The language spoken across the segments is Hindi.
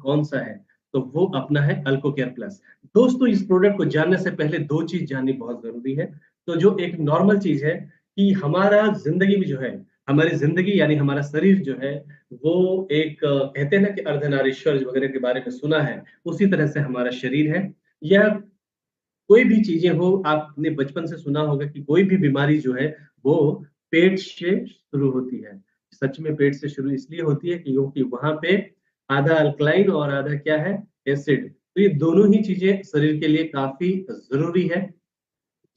कौन सा है, तो वो अपना है अल्कोकेयर प्लस। दोस्तों इस प्रोडक्ट को जानने से पहले 2 चीज़ जाननी बहुत ज़रूरी है। तो जो एक नॉर्मल चीज़ है कि हमारा ज़िंदगी में जो है, हमारी ज़िंदगी यानी हमारा शरीर जो है, वो एक कहते हैं ना कि अर्धनारीश्वर वगैरह के बारे में सुना है, उसी तरह से हमारा शरीर है। यह कोई भी चीज़ें हो, आपने बचपन से सुना होगा कि कोई भी बीमारी जो है, वो पेट से शुरू होती है। सच में पेट से शुरू इसलिए होती है कि क्योंकि वहाँ पे आधा अल्कलाइन और आधा क्या है, एसिड। तो ये दोनों ही चीज़ें शरीर के लिए काफ़ी ज़रूरी है,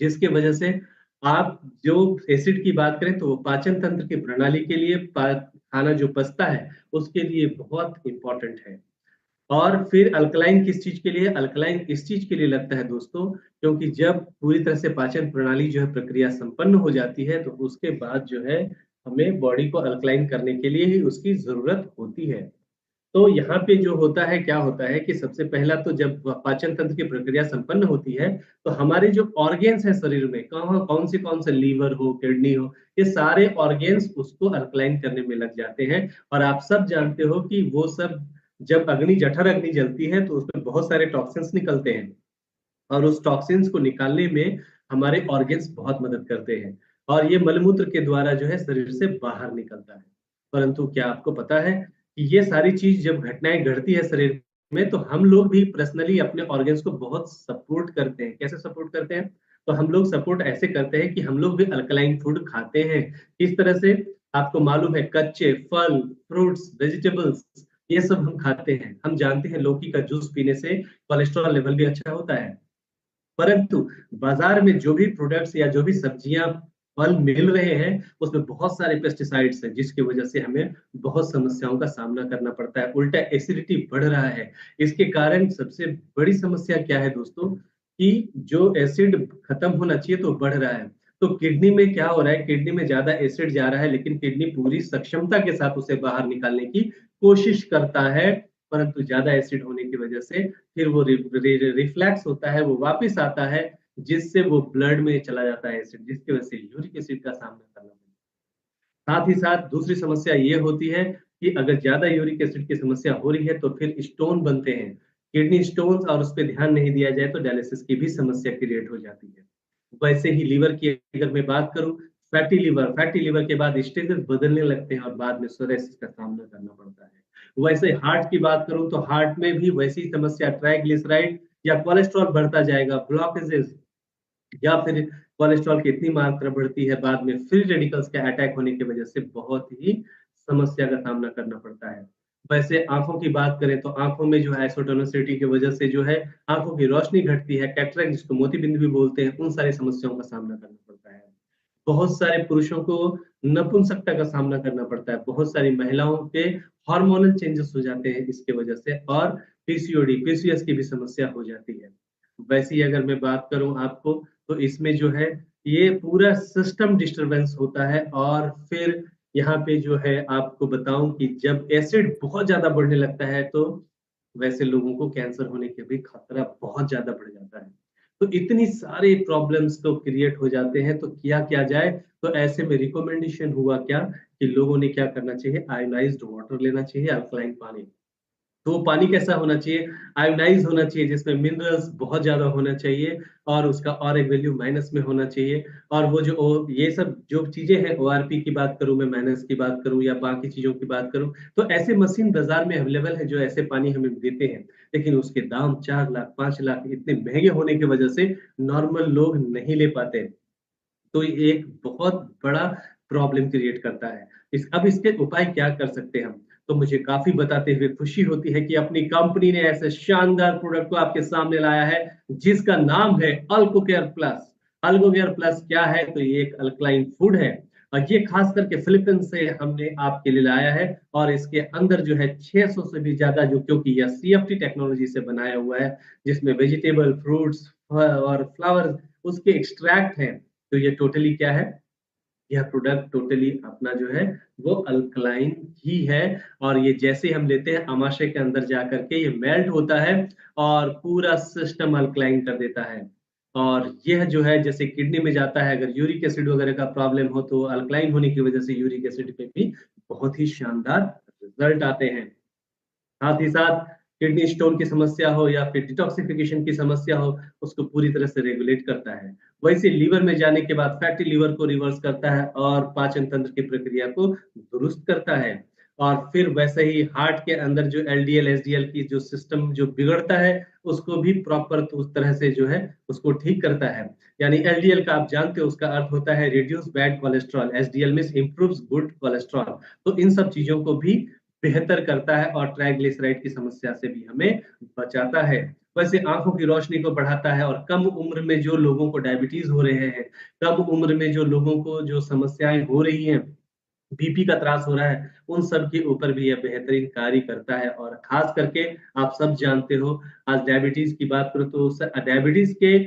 जिसकी वजह से आप जो एसिड की बात करें तो वो पाचन तंत्र की प्रणाली के लिए खाना जो पचता है, उसके लिए बहुत इम्पोर्टेंट है। और फिर अल्कलाइन किस चीज़ के लिए? अल्कलाइन इस चीज़ के लिए लगता है दोस्तों, क्योंकि जब पूरी तरह से पाचन प्रणाली जो है प्रक्रिया संपन्न हो जाती है, तो उसके बाद जो है हमें बॉडी को अल्कलाइन करने के लिए ही उसकी ज़रूरत होती है। तो यहाँ पे जो होता है, क्या होता है कि सबसे पहला तो जब पाचन तंत्र की प्रक्रिया संपन्न होती है, तो हमारे जो ऑर्गेन्स हैं शरीर में, कहाँ कौन से लीवर हो, किडनी हो, ये सारे ऑर्गेन्स उसको अल्कलाइन करने में लग जाते हैं। और आप सब जानते हो कि वो सब जब जठर अग्नि जलती है, तो उसमें बहुत सारे टॉक्सिन्स निकलते हैं और उस टॉक्सिन्स को निकालने में हमारे ऑर्गेन्स बहुत मदद करते हैं और ये मलमूत्र के द्वारा जो है शरीर से बाहर निकलता है। परंतु क्या आपको पता है कि ये सारी चीज़ जब घटनाएँ घटती है शरीर में, तो हम लोग भी पर्सनली अपने ऑर्गेन्स को बहुत सपोर्ट करते हैं। कैसे सपोर्ट करते हैं? तो हम लोग सपोर्ट ऐसे करते हैं कि हम लोग भी अल्कलाइन फूड खाते हैं। किस तरह से? आपको मालूम है, कच्चे फल, फ्रूट्स, वेजिटेबल्स ये सब हम खाते हैं। हम जानते हैं लौकी का जूस पीने से कोलेस्ट्रॉल लेवल भी अच्छा होता है। परंतु बाज़ार में जो भी प्रोडक्ट्स या जो भी सब्जियाँ, फल मिल रहे हैं, उसमें बहुत सारे पेस्टिसाइड्स हैं, जिसकी वजह से हमें बहुत समस्याओं का सामना करना पड़ता है। उल्टा एसिडिटी बढ़ रहा है। इसके कारण सबसे बड़ी समस्या क्या है दोस्तों, कि जो एसिड खत्म होना चाहिए तो बढ़ रहा है। तो किडनी में क्या हो रहा है, किडनी में ज़्यादा एसिड जा रहा है, लेकिन किडनी पूरी सक्षमता के साथ उसे बाहर निकालने की कोशिश करता है, परंतु ज़्यादा एसिड होने की वजह से फिर वो रिफ्लेक्स होता है, वो वापस आता है, जिससे वो ब्लड में चला जाता है एसिड, जिसकी वजह से यूरिक एसिड का सामना करना पड़ता है। साथ ही साथ दूसरी समस्या ये होती है कि अगर ज़्यादा यूरिक एसिड की समस्या हो रही है, तो फिर स्टोन बनते हैं, किडनी स्टोन्स, और उस पे ध्यान नहीं दिया जाए तो डायलिसिस की भी समस्या क्रिएट हो जाती है। वैसे ही लीवर की अगर मैं बात करूँ, फैटी लिवर के बाद स्टेजेस बदलने लगते हैं और बाद में सोरायसिस का सामना करना पड़ता है। वैसे हार्ट की बात करूँ तो हार्ट में भी वैसी समस्या, ट्राइग्लिसराइड या कोलेस्ट्रॉल बढ़ता जाएगा, ब्लॉकेजेस या फिर कोलेस्ट्रॉल की इतनी मात्रा बढ़ती है, बाद में फ्री रेडिकल्स के अटैक होने की वजह से बहुत ही समस्या का सामना करना पड़ता है। वैसे आँखों की बात करें तो आँखों में जो है आइसोटोनिसिटी की वजह से जो है आँखों की रोशनी घटती है, कैटरैक्ट जिसको मोतीबिंद भी बोलते हैं, उन सारी समस्याओं का सामना करना पड़ता है। बहुत सारे पुरुषों को नपुंसकता का सामना करना पड़ता है, बहुत सारी महिलाओं के हार्मोनल चेंजेस हो जाते हैं इसकी वजह से, और पीसीओडी, पीसीओएस की भी समस्या हो जाती है। वैसे ही अगर मैं बात करूँ आपको, तो इसमें जो है ये पूरा सिस्टम डिस्टर्बेंस होता है और फिर यहाँ पे जो है आपको बताऊँ कि जब एसिड बहुत ज़्यादा बढ़ने लगता है, तो वैसे लोगों को कैंसर होने के भी खतरा बहुत ज़्यादा बढ़ जाता है। तो इतनी सारे प्रॉब्लम्स तो क्रिएट हो जाते हैं, तो किया क्या जाए? तो ऐसे में रिकमेंडेशन हुआ क्या कि लोगों ने क्या करना चाहिए, आयोनाइज़्ड वाटर लेना चाहिए, अल्कलाइन पानी। तो वो पानी कैसा होना चाहिए? आयोनाइज़ होना चाहिए, जिसमें मिनरल्स बहुत ज़्यादा होना चाहिए और उसका एक वैल्यू माइनस में होना चाहिए। और वो जो ये सब जो चीज़ें हैं, ओआरपी की बात करूँ मैं, माइनस की बात करूँ या बाकी चीज़ों की बात करूँ, तो ऐसे मशीन बाज़ार में अवेलेबल है जो ऐसे पानी हमें देते हैं। लेकिन उसके दाम 4 लाख, 5 लाख इतने महँगे होने की वजह से नॉर्मल लोग नहीं ले पाते। तो ये एक बहुत बड़ा प्रॉब्लम क्रिएट करता है। अब इसके उपाय क्या कर सकते हैं हम? तो मुझे काफ़ी बताते हुए खुशी होती है कि अपनी कंपनी ने ऐसे शानदार प्रोडक्ट को आपके सामने लाया है, जिसका नाम है अल्कोकेयर प्लस। अल्कोकेयर प्लस क्या है? तो ये एक अल्कलाइन फूड है और ये खास करके फिलीपींस से हमने आपके लिए लाया है और इसके अंदर जो है 600 से भी ज़्यादा, जो क्योंकि यह सीएफटी टेक्नोलॉजी से बनाया हुआ है, जिसमें वेजिटेबल, फ्रूट्स और फ्लावर उसके एक्सट्रैक्ट हैं। तो ये टोटली क्या है? यह प्रोडक्ट टोटली अपना जो है वो अल्कलाइन ही है और ये जैसे हम लेते हैं आमाशय के अंदर जाकर के ये मेल्ट होता है और पूरा सिस्टम अल्कलाइन कर देता है। और यह जो है जैसे किडनी में जाता है, अगर यूरिक एसिड वगैरह का प्रॉब्लम हो तो अल्कलाइन होने की वजह से यूरिक एसिड पे भी बहुत ही शानदार रिजल्ट आते हैं। साथ ही साथ किडनी स्टोन की समस्या हो या फिर डिटॉक्सिफिकेशन की समस्या हो, उसको पूरी तरह से रेगुलेट करता है। वैसे लीवर में जाने के बाद फैटी लीवर को रिवर्स करता है और पाचन तंत्र की प्रक्रिया को दुरुस्त करता है। और फिर वैसे ही हार्ट के अंदर जो एलडीएल, एसडीएल की जो सिस्टम जो बिगड़ता है, उसको भी प्रॉपर उस तरह से जो है उसको ठीक करता है। यानी एलडीएल का आप जानते हो उसका अर्थ होता है reduce bad cholesterol, SDL means improves good cholesterol. तो इन सब चीजों को भी बेहतर करता है और ट्राइग्लिसराइड की समस्या से भी हमें बचाता है। वैसे आंखों की रोशनी को बढ़ाता है और कम उम्र में जो लोगों को डायबिटीज हो रहे हैं, कम उम्र में जो लोगों को जो समस्याएं हो रही हैं, बीपी का त्रास हो रहा है, उन सब के ऊपर भी यह बेहतरीन कार्य करता है। और खास करके आप सब जानते हो, आज डायबिटीज की बात करो तो डायबिटीज के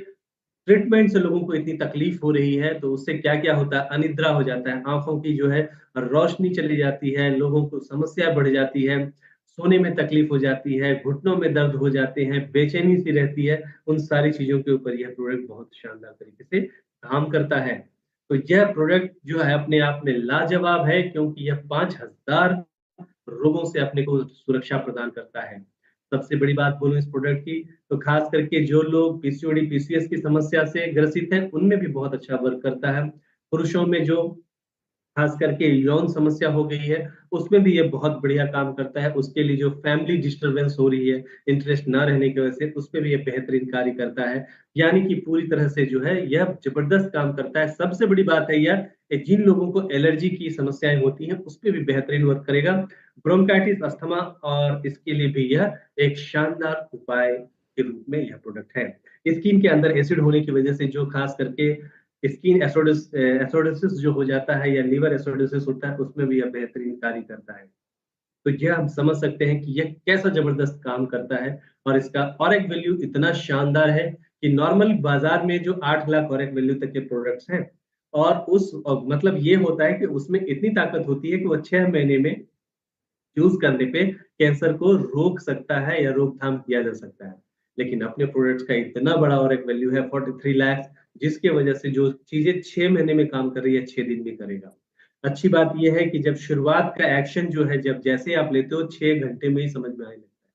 ट्रीटमेंट से लोगों को इतनी तकलीफ हो रही है, तो उससे क्या-क्या होता है, अनिद्रा हो जाता है, आँखों की जो है रोशनी चली जाती है, लोगों को समस्या बढ़ जाती है, सोने में तकलीफ हो जाती है, घुटनों में दर्द हो जाते हैं, बेचैनी सी रहती है, उन सारी चीज़ों के ऊपर यह प्रोडक्ट बहुत शानदार तरीके से काम करता है। तो यह प्रोडक्ट जो है अपने आप में लाजवाब है, क्योंकि यह 5000 रोगों से अपने को सुरक्षा प्रदान करता है। सबसे बड़ी बात बोलूँ इस प्रोडक्ट की, तो खास करके जो लोग पीसीओडी, पीसीएस की समस्या से ग्रसित हैं, उनमें भी बहुत अच्छा वर्क करता है। पुरुषों में जो खास करके यौन समस्या हो गई है, उसमें भी ये बहुत बढ़िया काम करता है। उसके लिए जो फैमिली डिस्टर्बेंस हो रही है, इंटरेस्ट ना रहने की वजह से, उसपे भी ये बेहतरीन कार्य करता है। यानी कि पूरी तरह से जो है, यह ज़बरदस्त काम करता है। सबसे बड़ी बात है यह कि जिन लोगों को एलर्जी की समस्याएँ होती हैं, उसपे भी बेहतरीन वर्क करेगा। ब्रोंकाइटिस, अस्थमा और इसके लिए भी यह एक शानदार उपाय के रूप में यह प्रोडक्ट है। स्किन के अंदर एसिड होने की वजह से जो खास करके स्किन एसोडिसिस जो हो जाता है या लिवर एसोडिसिस होता है, उसमें भी यह बेहतरीन कार्य करता है। तो यह हम समझ सकते हैं कि यह कैसा ज़बरदस्त काम करता है। और इसका ऑरेक वैल्यू इतना शानदार है कि नॉर्मल बाज़ार में जो 8 लाख ऑरेक वैल्यू तक के प्रोडक्ट्स हैं, और मतलब ये होता है कि उसमें इतनी ताकत होती है कि वो 6 महीने में यूज़ करने पे कैंसर को रोक सकता है या रोकथाम किया जा सकता है। लेकिन अपने प्रोडक्ट्स का इतना बड़ा और एक वैल्यू है 43 लाख, जिसकी वजह से जो चीज़ें 6 महीने में काम कर रही है, 6 दिन में करेगा। अच्छी बात ये है कि जब शुरुआत का एक्शन जो है, जब जैसे आप लेते हो 6 घंटे में ही समझ में आने लगता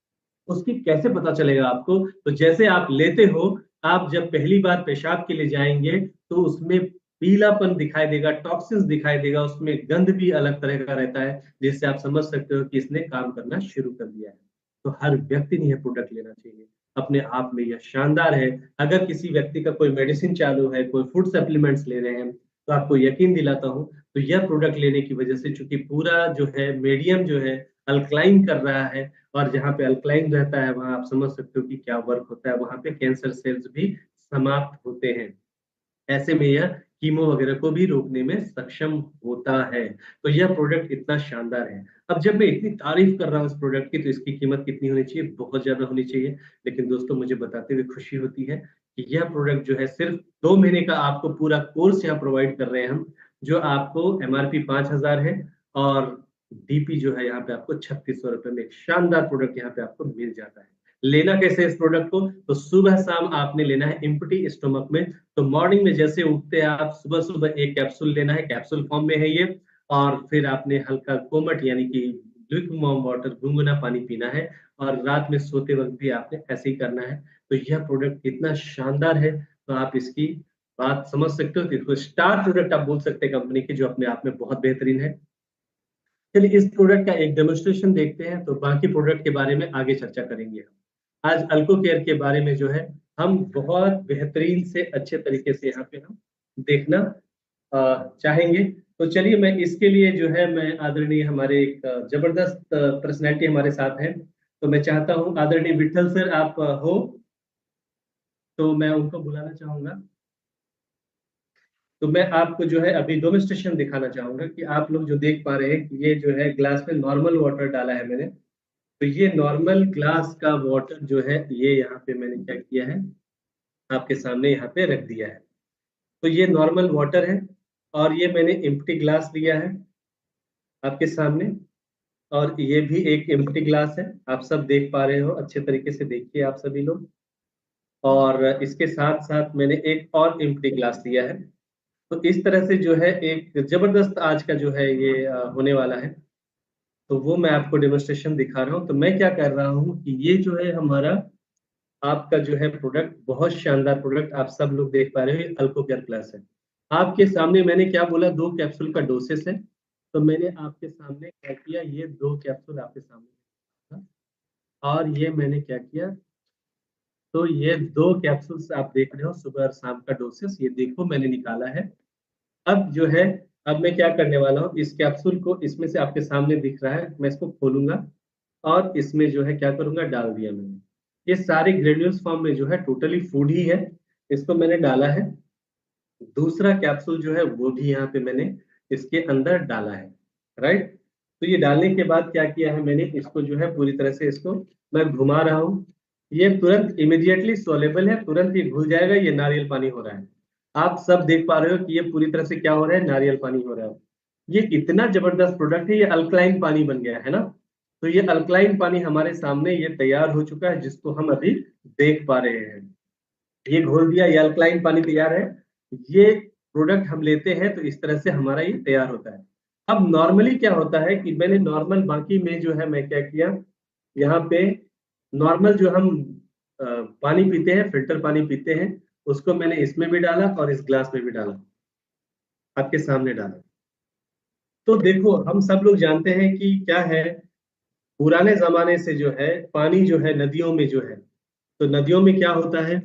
है। उसकी कैसे पता चलेगा आपको? तो जैसे आप लेते हो, आप जब पहली बार पेशाब के लिए जाएँगे, तो उसमें पीलापन दिखाई देगा, टॉक्सिन्स दिखाई देगा, उसमें गंध भी अलग तरह का रहता है, जिससे आप समझ सकते हो कि इसने काम करना शुरू कर दिया है। तो हर व्यक्ति ने यह प्रोडक्ट लेना चाहिए। अपने आप में यह शानदार है। अगर किसी व्यक्ति का कोई मेडिसिन चालू है, कोई फूड सप्लीमेंट्स ले रहे हैं, तो आपको यकीन दिलाता हूँ, तो यह प्रोडक्ट लेने की वजह से, चूँकि पूरा जो है मीडियम जो है अल्कलाइन कर रहा है, और जहाँ पे अल्कलाइन रहता है, वहाँ आप समझ सकते हो कि क्या वर्क होता है, वहाँ पे कैंसर सेल्स भी समाप्त होते हैं। ऐसे में यह कीमो वगैरह को भी रोकने में सक्षम होता है। तो यह प्रोडक्ट इतना शानदार है। अब जब मैं इतनी तारीफ़ कर रहा हूँ इस प्रोडक्ट की, तो इसकी कीमत कितनी होनी चाहिए? बहुत ज़्यादा होनी चाहिए। लेकिन दोस्तों, मुझे बताते हुए खुशी होती है कि यह प्रोडक्ट जो है सिर्फ़ 2 महीने का आपको पूरा कोर्स यहाँ प्रोवाइड कर रहे हैं हम, जो आपको एमआरपी 5000 है, और डीपी जो है यहाँ पे आपको ₹3600 में एक शानदार प्रोडक्ट यहाँ पे आपको मिल जाता है। लेना कैसे है इस प्रोडक्ट को? तो सुबह-शाम आपने लेना है एम्प्टी स्टमक में। तो मॉर्निंग में जैसे उठते हैं आप, सुबह-सुबह एक कैप्सूल लेना है, कैप्सूल फॉर्म में है ये, और फिर आपने हल्का कोमट यानी कि ल्यूकवार्म वाटर, गुनगुना पानी पीना है, और रात में सोते वक़्त भी आपने ऐसे ही करना है। तो यह प्रोडक्ट इतना शानदार है, तो आप इसकी बात समझ सकते हो कि इसको स्टार प्रोडक्ट आप बोल सकते हैं कंपनी की, जो अपने आप में बहुत बेहतरीन है। चलिए इस प्रोडक्ट का एक डेमोन्स्ट्रेशन देखते हैं, तो बाकी प्रोडक्ट के बारे में आगे चर्चा करेंगे हम। आज अल्को केयर के बारे में जो है, हम बहुत बेहतरीन से अच्छे तरीके से यहाँ पे हम देखना चाहेंगे। तो चलिए, मैं इसके लिए जो है, मैं आदरणीय हमारे एक ज़बरदस्त पर्सनैलिटी हमारे साथ हैं, तो मैं चाहता हूँ आदरणीय विट्ठल सर आप हो, तो मैं उनको बुलाना चाहूँगा। तो मैं आपको जो है अभी डेमोन्स्ट्रेशन दिखाना चाहूँगा कि आप लोग जो देख पा रहे हैं कि ये जो है ग्लास में नॉर्मल वाटर डाला है मैंने। तो ये नॉर्मल ग्लास का वाटर जो है, ये यहाँ पे मैंने क्या किया है, आपके सामने यहाँ पे रख दिया है। तो ये नॉर्मल वाटर है, और ये मैंने एम्प्टी ग्लास लिया है आपके सामने, और ये भी एक एम्प्टी ग्लास है। आप सब देख पा रहे हो, अच्छे तरीके से देखिए आप सभी लोग। और इसके साथ-साथ मैंने एक और एम्प्टी ग्लास लिया है। तो इस तरह से जो है एक ज़बरदस्त आज का जो है ये होने वाला है। तो वो मैं आपको डेमोन्स्ट्रेशन दिखा रहा हूँ। तो मैं क्या कर रहा हूँ कि ये जो है हमारा आपका जो है प्रोडक्ट, बहुत शानदार प्रोडक्ट आप सब लोग देख पा रहे हो, ये अल्कोकेयर प्लस है। आपके सामने मैंने क्या बोला, 2 कैप्सूल का डोसेस है। तो मैंने आपके सामने क्या किया, ये 2 कैप्सूल आपके सामने रखा और ये मैंने क्या किया, तो ये 2 कैप्सूल्स आप देख रहे हो, सुबह और शाम का डोसेस, ये देखो मैंने निकाला है। अब जो है, अब मैं क्या करने वाला हूँ, इस कैप्सूल को इसमें से आपके सामने दिख रहा है, मैं इसको खोलूंगा और इसमें जो है क्या करूंगा, डाल दिया मैंने। ये सारे ग्रेन्यूल्स फॉर्म में जो है टोटली फूड ही है, इसको मैंने डाला है। दूसरा कैप्सूल जो है वो भी यहाँ पे मैंने इसके अंदर डाला है, राइट। तो ये डालने के बाद क्या किया है मैंने, इसको जो है पूरी तरह से इसको मैं घुमा रहा हूँ। ये तुरंत इमीडिएटली सोलेबल है, तुरंत ये घुल जाएगा, ये नारियल पानी हो रहा है। आप सब देख पा रहे हो कि ये पूरी तरह से क्या हो रहा है, नारियल पानी हो रहा है। ये इतना जबरदस्त प्रोडक्ट है, ये अल्कलाइन पानी बन गया है ना। तो ये अल्कलाइन पानी हमारे सामने ये तैयार हो चुका है, जिसको हम अभी देख पा रहे हैं। ये घोल दिया, ये अल्कलाइन पानी तैयार है। ये प्रोडक्ट हम लेते हैं तो इस तरह से हमारा ये तैयार होता है। अब नॉर्मली क्या होता है कि मैंने नॉर्मल बाकी में जो है मैं क्या किया, यहाँ पे नॉर्मल जो हम पानी पीते हैं, फिल्टर पानी पीते हैं, उसको मैंने इसमें भी डाला और इस ग्लास में भी डाला, आपके सामने डाला। तो देखो, हम सब लोग जानते हैं कि क्या है, पुराने जमाने से जो है पानी जो है नदियों में जो है, तो नदियों में क्या होता है,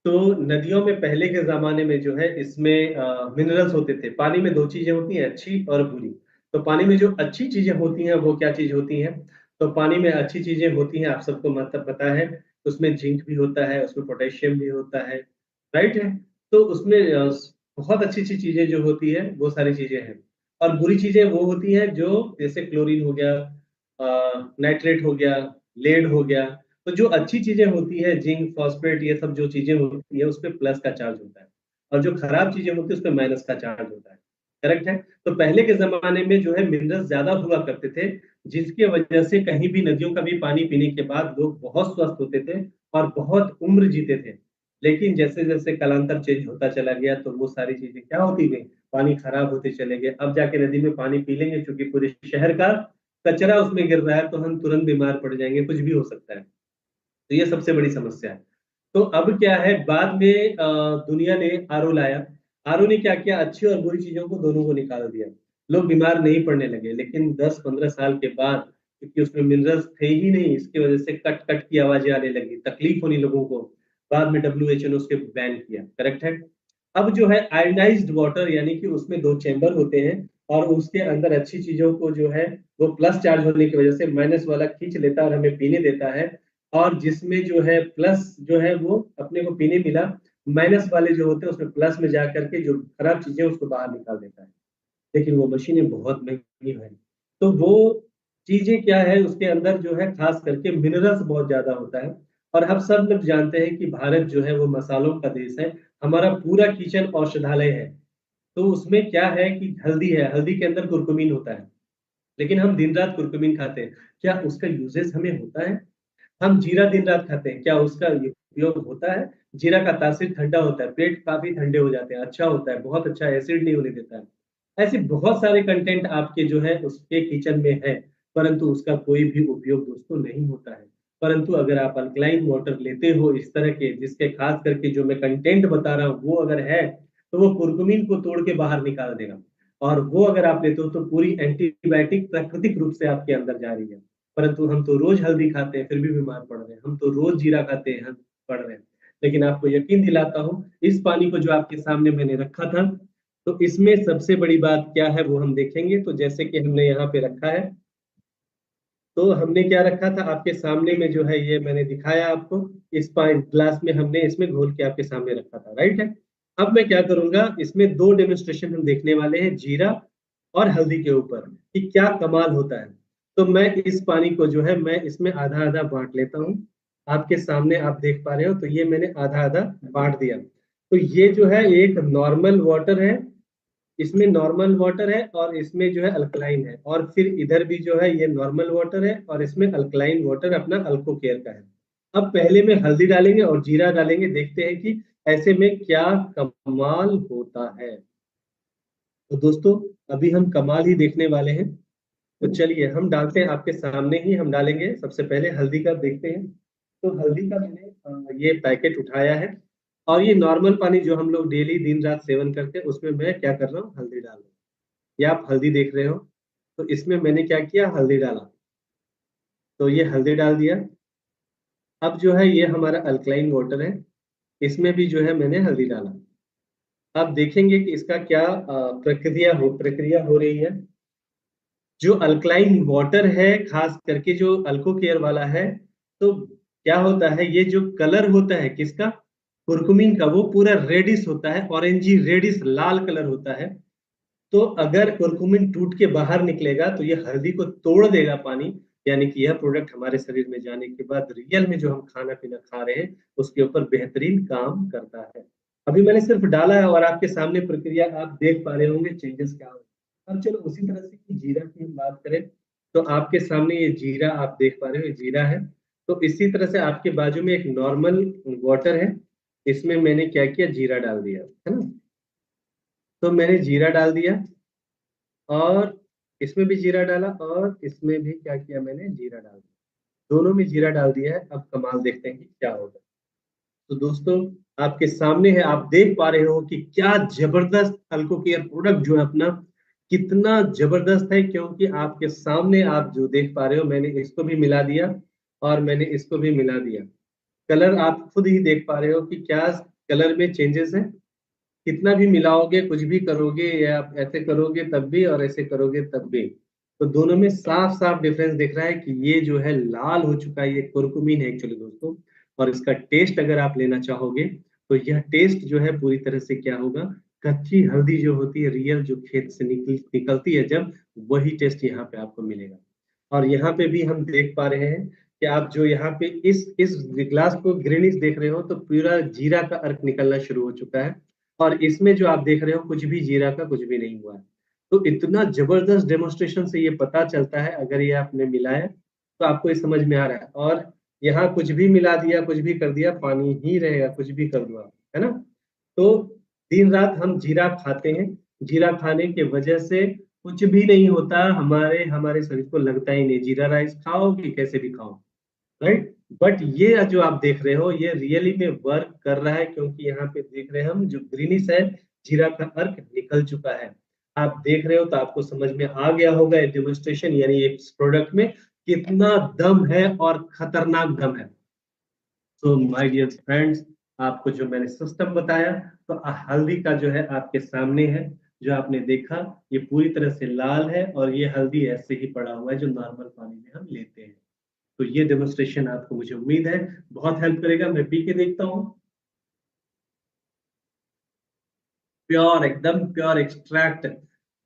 तो नदियों में पहले के ज़माने में जो है इसमें मिनरल्स होते थे। पानी में 2 चीज़ें होती हैं, अच्छी और बुरी। तो पानी में जो अच्छी चीज़ें होती हैं वो क्या चीज़ होती हैं? तो पानी में अच्छी चीज़ें होती हैं, आप सबको मतलब पता है। उसमें जिंक भी होता है, उसमें पोटेशियम भी होता है, राइट है? तो उसमें बहुत अच्छी-अच्छी चीज़ें जो होती हैं वो सारी चीज़ें हैं। और बुरी चीज़ें वो होती हैं जो जैसे क्लोरीन हो गया, नाइट्रेट हो गया, लेड हो गया। तो जो अच्छी चीज़ें होती हैं, जिंक, फॉस्फेट, ये सब जो चीज़ें होती है, उसपे प्लस का चार्ज होता है और जो खराब चीज़ें होती है, उसपे माइनस का चार्ज होता है। करेक्ट है? तो पहले के ज़माने में जो है मिनरल्स ज़्यादा हुआ करते थे, जिसकी वजह से कहीं भी नदियों का भी पानी पीने के बाद लोग बहुत स्वस्थ होते थे और बहुत उम्र जीते थे। लेकिन जैसे-जैसे कालांतर चेंज होता चला गया, तो वो सारी चीज़ें क्या होती गई, पानी खराब होते चले गए। अब जाके नदी में पानी पी लेंगे, क्योंकि पूरे शहर का कचरा उसमें गिर रहा है, तो हम तुरंत बीमार पड़ जाएँगे, कुछ भी हो सकता है। तो ये सबसे बड़ी समस्या है। तो अब क्या है, बाद में दुनिया ने आरओ लाया। आरओ ने क्या किया, अच्छी और बुरी चीज़ों को दोनों को निकाल दिया। लोग बीमार नहीं पड़ने लगे, लेकिन 10-15 साल के बाद, क्योंकि उसमें मिनरल्स थे ही नहीं, इसकी वजह से कट-कट की आवाज़ें आने लगी, तकलीफ होनी लोगों को। बाद में डब्ल्यूएचओ ने उसके बैन किया, करेक्ट है? अब जो है आयोनाइज़्ड वाटर, यानी कि उसमें 2 चैम्बर होते हैं और उसके अंदर अच्छी चीज़ों को जो है वो प्लस चार्ज होने की वजह से माइनस वाला खींच लेता है और हमें पीने देता है। और जिसमें जो है प्लस जो है वो अपने को पीने मिला, माइनस वाले जो होते हैं उसमें प्लस में जा कर के जो खराब चीज़ें हैं उसको बाहर निकाल देता है। लेकिन वो मशीनें बहुत महँगी हैं। तो वो चीज़ें क्या है, उसके अंदर जो है ख़ास करके मिनरल्स बहुत ज़्यादा होता है। और हम सब लोग जानते हैं कि भारत जो है वो मसालों का देश है। हमारा पूरा किचन औषधालय है। तो उसमें क्या है कि हल्दी है, हल्दी के अंदर कुरकुमीन होता है। लेकिन हम दिन-रात कुरकुमीन खाते हैं। क्या उसका यूज़ेज़ हमें होता है? हम जीरा दिन-रात खाते हैं, क्या उसका उपयोग होता है? जीरा का तासीर ठंडा होता है, पेट काफ़ी ठंडे हो जाते हैं, अच्छा होता है, बहुत अच्छा एसिड नहीं होने देता है। ऐसे बहुत सारे कंटेंट आपके जो है उसके किचन में है, परंतु उसका कोई भी उपयोग दोस्तों नहीं होता है। परंतु अगर आप अल्कलाइन वाटर लेते हो इस तरह के, जिसके खास करके जो मैं कंटेंट बता रहा हूँ वो अगर है, तो वो कुरकुमीन को तोड़ के बाहर निकाल देगा। और वो अगर आप लेते हो तो पूरी एंटीबायोटिक प्राकृतिक रूप से आपके अंदर जा रही है। परंतु हम तो रोज़ हल्दी खाते हैं, फिर भी बीमार पड़ रहे हैं। हम तो रोज़ जीरा खाते हैं, हम पड़ रहे हैं। लेकिन आपको यकीन दिलाता हूँ, इस पानी को जो आपके सामने मैंने रखा था, तो इसमें सबसे बड़ी बात क्या है वो हम देखेंगे। तो जैसे कि हमने यहाँ पे रखा है, तो हमने क्या रखा था आपके सामने में जो है, ये मैंने दिखाया आपको, इस ग्लास में हमने इसमें घोल के आपके सामने रखा था, राइट है? अब मैं क्या करूँगा, इसमें 2 डेमोन्स्ट्रेशन हम देखने वाले हैं, जीरा और हल्दी के ऊपर, कि क्या कमाल होता है। तो मैं इस पानी को जो है मैं इसमें आधा-आधा बाँट लेता हूँ। आपके सामने आप देख पा रहे हो, तो ये मैंने आधा-आधा बाँट दिया। तो ये जो है एक नॉर्मल वाटर है, इसमें नॉर्मल वाटर है और इसमें जो है अल्कलाइन है, और फिर इधर भी जो है ये नॉर्मल वाटर है और इसमें अल्कलाइन वाटर अपना अल्को केयर का है। अब पहले में हल्दी डालेंगे और जीरा डालेंगे, देखते हैं कि ऐसे में क्या कमाल होता है। तो दोस्तों, अभी हम कमाल ही देखने वाले हैं। तो चलिए हम डालते हैं, आपके सामने ही हम डालेंगे। सबसे पहले हल्दी का देखते हैं। तो हल्दी का मैंने ये पैकेट उठाया है, और ये नॉर्मल पानी जो हम लोग डेली दिन रात सेवन करते हैं उसमें मैं क्या कर रहा हूँ, हल्दी डाल रहा हूँ। ये आप हल्दी देख रहे हो, तो इसमें मैंने क्या किया, हल्दी डाला। तो ये हल्दी डाल दिया। अब जो है ये हमारा अल्कलाइन वाटर है, इसमें भी जो है मैंने हल्दी डाला। अब देखेंगे कि इसका क्या प्रक्रिया हो रही है। जो अल्कलाइन वाटर है, खास करके जो अल्को केयर वाला है, तो क्या होता है, ये जो कलर होता है किसका, कुरकुमिन का, वो पूरा रेडिश होता है, ऑरेंजी रेडिश लाल कलर होता है। तो अगर कुरकुमिन टूट के बाहर निकलेगा तो ये हल्दी को तोड़ देगा पानी, यानी कि यह प्रोडक्ट हमारे शरीर में जाने के बाद रियल में जो हम खाना पीना खा रहे हैं उसके ऊपर बेहतरीन काम करता है। अभी मैंने सिर्फ डाला है और आपके सामने प्रक्रिया आप देख पा रहे होंगे चेंजेस क्या हो रहे हैं। अब चलो उसी तरह से कि जीरा की हम बात करें, तो आपके सामने ये जीरा आप देख पा रहे हो, ये जीरा है। तो इसी तरह से आपके बाजू में एक नॉर्मल वाटर है, इसमें मैंने क्या किया, जीरा डाल दिया, है ना। तो मैंने जीरा डाल दिया, और इसमें भी जीरा डाला, और इसमें भी क्या किया, मैंने जीरा डाल दिया। दोनों में जीरा डाल दिया है। अब कमाल देखते हैं कि क्या होगा। तो दोस्तों आपके सामने है, आप देख पा रहे हो कि क्या जबरदस्त अल्को केयर प्रोडक्ट जो है अपना, कितना जबरदस्त है। क्योंकि आपके सामने आप जो देख पा रहे हो, मैंने इसको भी मिला दिया और मैंने इसको भी मिला दिया। कलर आप खुद ही देख पा रहे हो कि क्या कलर में चेंजेस है। कितना भी मिलाओगे, कुछ भी करोगे, या आप ऐसे करोगे तब भी और ऐसे करोगे तब भी, तो दोनों में साफ साफ डिफरेंस दिख रहा है कि ये जो है लाल हो चुका है, ये कुरकुमीन है एक्चुअली दोस्तों। और इसका टेस्ट अगर आप लेना चाहोगे तो यह टेस्ट जो है पूरी तरह से क्या होगा, कच्ची हल्दी जो होती है रियल, जो खेत से निकलती है जब, वही टेस्ट यहाँ पे आपको मिलेगा। और यहाँ पे भी हम देख पा रहे हैं कि आप जो यहाँ पे इस ग्लास को ग्रीनिश देख रहे हो, तो पूरा जीरा का अर्क निकलना शुरू हो चुका है। और इसमें जो आप देख रहे हो, कुछ भी जीरा का कुछ भी नहीं हुआ है। तो इतना जबरदस्त डेमोन्स्ट्रेशन से ये पता चलता है, अगर ये आपने मिलाया तो आपको ये समझ में आ रहा है। और यहाँ कुछ भी मिला दिया, कुछ भी कर दिया, पानी ही रहेगा, कुछ भी कर दो आप, है ना। तो दिन रात हम जीरा खाते हैं, जीरा खाने के वजह से कुछ भी नहीं होता, हमारे हमारे शरीर को लगता ही नहीं, जीरा राइस खाओ कि कैसे भी खाओ, राइट। बट ये जो आप देख रहे हो, ये रियली में वर्क कर रहा है, क्योंकि यहाँ पे देख रहे हैं हम, जो ग्रीनिश है, जीरा का अर्क निकल चुका है। आप देख रहे हो तो आपको समझ में आ गया होगा ये डेमोन्स्ट्रेशन, यानी इस प्रोडक्ट में कितना दम है और खतरनाक दम है। तो माय डियर फ्रेंड्स, आपको जो मैंने सिस्टम बताया, तो हल्दी का जो है आपके सामने है, जो आपने देखा, ये पूरी तरह से लाल है, और ये हल्दी ऐसे ही पड़ा हुआ है जो नॉर्मल पानी में हम लेते हैं। तो ये डेमोन्स्ट्रेशन आपको, मुझे उम्मीद है, बहुत हेल्प करेगा। मैं पी के देखता हूँ। प्योर, एकदम प्योर एक्सट्रैक्ट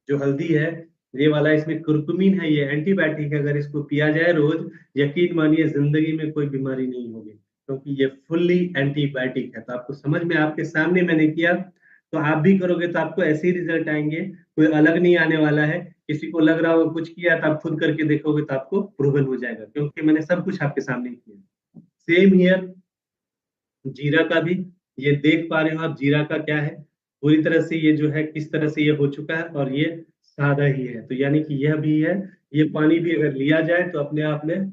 जो हल्दी है, ये वाला, इसमें कुर्कुमीन है, ये एंटीबायोटिक है। अगर इसको पिया जाए रोज, यकीन मानिए जिंदगी में कोई बीमारी नहीं होगी, क्योंकि ये फुल्ली एंटीबायोटिक है। तो आपको समझ में, आपके सामने मैंने किया, तो आप भी करोगे तो आपको ऐसे ही रिजल्ट आएंगे, कोई अलग नहीं आने वाला है। किसी को लग रहा हो कुछ किया, तो आप खुद करके देखोगे तो आपको प्रूवन हो जाएगा, क्योंकि मैंने सब कुछ आपके सामने ही किया। सेम हियर, जीरा का भी, ये देख पा रहे हो आप, जीरा का क्या है, पूरी तरह से ये जो है किस तरह से ये हो चुका है, और ये सादा ही है। तो यानी कि यह भी है, ये पानी भी अगर लिया जाए तो अपने आप में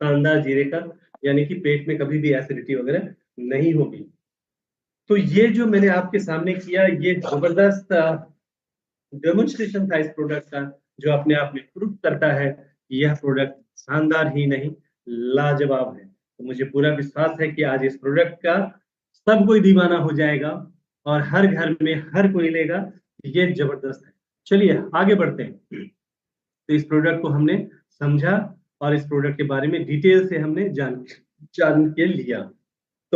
शानदार जीरे का, यानी कि पेट में कभी भी एसिडिटी वगैरह नहीं होगी। तो ये जो मैंने आपके सामने किया, ये जबरदस्त डेमोन्स्ट्रेशन था इस प्रोडक्ट का, जो अपने आप में प्रूव करता है कि यह प्रोडक्ट शानदार ही नहीं, लाजवाब है। तो मुझे पूरा विश्वास है कि आज इस प्रोडक्ट का सब कोई दीवाना हो जाएगा, और हर घर में हर कोई लेगा। ये जबरदस्त है। चलिए आगे बढ़ते हैं। तो इस प्रोडक्ट को हमने समझा, और इस प्रोडक्ट के बारे में डिटेल से हमने जान के लिया।